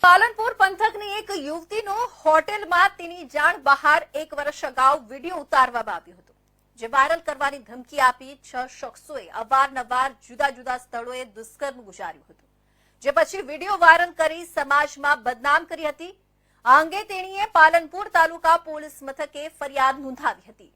પાલનપુર પંથકની એક યુવતીનો હોટેલમાં તેની જાણ બહાર 1 વર્ષ અગાઉ વિડીયો ઉતારવામાં આવ્યો હતો, જે વાયરલ કરવાની ધમકી આપી 6 શખ્સોએ અવારનવાર જુદા જુદા સ્થળોએ દુષ્કર્મ ગુજાર્યું હતું, જે પછી વિડીયો વાયરલ કરી સમાજમાં બદનામ કરી હતી. આ અંગે તેણીએ પાલનપુર તાલુકા પોલીસ મથકે ફરિયાદ નોંધાવી હતી.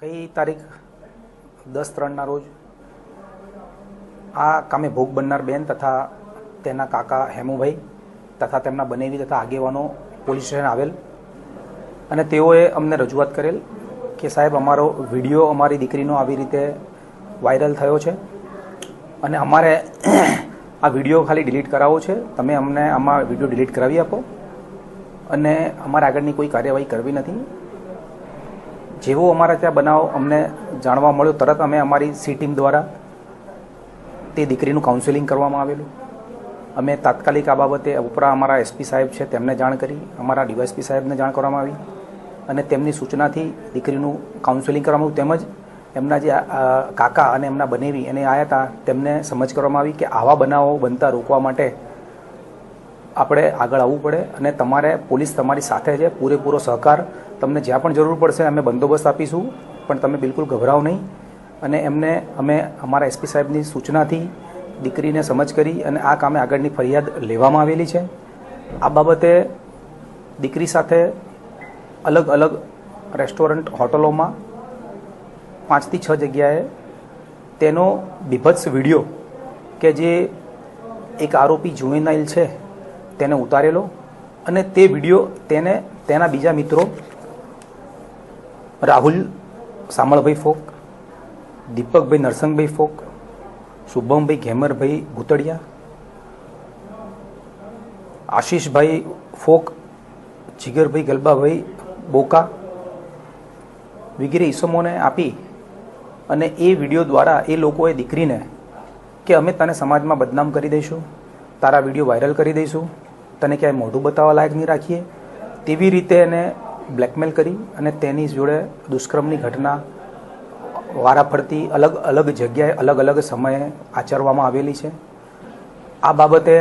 ગઈ તારીખ 10/3ના રોજ આ કામે ભોગ બનનાર બેન તથા તેના કાકા હેમુભાઈ તથા તેમના બનેવી તથા આગેવાનો પોલીસ સ્ટેશન આવેલ અને તેઓએ અમને રજૂઆત કરેલ કે સાહેબ અમારો વિડીયો અમારી દીકરીનો આવી રીતે વાયરલ થયો છે અને અમારે આ વિડીયો ખાલી ડિલીટ કરાવવો છે. તમે અમને આમાં વિડીયો ડિલીટ કરાવી આપો અને અમારે આગળની કોઈ કાર્યવાહી કરવી નથી. જેવો અમારા ત્યાં બનાવ અમને જાણવા મળ્યો તરત અમે અમારી સી ટીમ દ્વારા તે દીકરીનું કાઉન્સેલિંગ કરવામાં આવેલું. અમે તાત્કાલિક આ બાબતે ઉપરા અમારા એસપી સાહેબ છે તેમને જાણ કરી, અમારા ડીવાયએસપી સાહેબને જાણ કરવામાં આવી અને તેમની સૂચનાથી દીકરીનું કાઉન્સેલિંગ કરવામાં આવ્યું. તેમજ એમના જે કાકા અને એમના બનેવી એને આવ્યા હતા તેમને સમજ કરવામાં આવી કે આવા બનાવો બનતા રોકવા માટે આપણે આગળ આવવું પડે અને તમારે પોલીસ તમારી સાથે છે, પૂરેપૂરો સહકાર તમને જ્યાં પણ જરૂર પડશે અમે બંદોબસ્ત આપીશું, પણ તમે બિલકુલ ગભરાઓ નહીં. અને એમને અમે અમારા એસપી સાહેબની સૂચનાથી દીકરીને સમજ કરી અને આ કામે આગળની ફરિયાદ લેવામાં આવેલી છે. આ બાબતે દીકરી સાથે અલગ અલગ રેસ્ટોરન્ટ હોટલોમાં 5 થી 6 જગ્યાએ તેનો બીભત્સ વિડીયો કે જે એક આરોપી જુવેનાઇલ છે તેને ઉતારેલો અને તે વિડીયો તેને તેના બીજા મિત્રો રાહુલ સામળભાઈ ફોક, દીપકભાઈ નરસંગભાઈ ફોક, શુભમભાઈ ઘેમરભાઈ ભૂતડિયા, આશીષભાઈ ફોક, જીગરભાઈ ગલબાભાઈ બોકા વગેરે ઈસમોને આપી અને એ વિડીયો દ્વારા એ લોકોએ દીકરીને કે અમે તને સમાજમાં બદનામ કરી દઈશું, તારા વિડીયો વાયરલ કરી દઈશું, તને ક્યાંય મોઢું બતાવવા લાયક નહીં રાખીએ, તેવી રીતે એને બ્લેકમેલ કરી અને તેની જોડે દુષ્કર્મની ઘટના વારાફરતી અલગ અલગ જગ્યાએ અલગ અલગ સમયે આચરવામાં આવેલી છે. આ બાબતે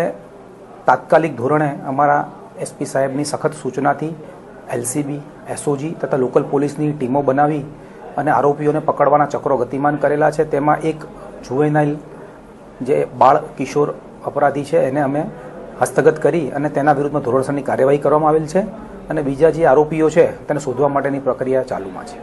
તાત્કાલિક ધોરણે અમારા એસપી સાહેબની સખત સૂચનાથી એલસીબી, એસઓજી તથા લોકલ પોલીસની ટીમો બનાવી અને આરોપીઓને પકડવાના ચક્રો ગતિમાન કરેલા છે. તેમાં એક જુવેનાઇલ જે બાળ કિશોર અપરાધી છે એને અમે હસ્તગત કરી અને તેના વિરુદ્ધમાં ધોરણસરની કાર્યવાહી કરવામાં આવેલ છે અને બીજા જે આરોપીઓ છે તેને શોધવા માટેની પ્રક્રિયા ચાલુમાં છે.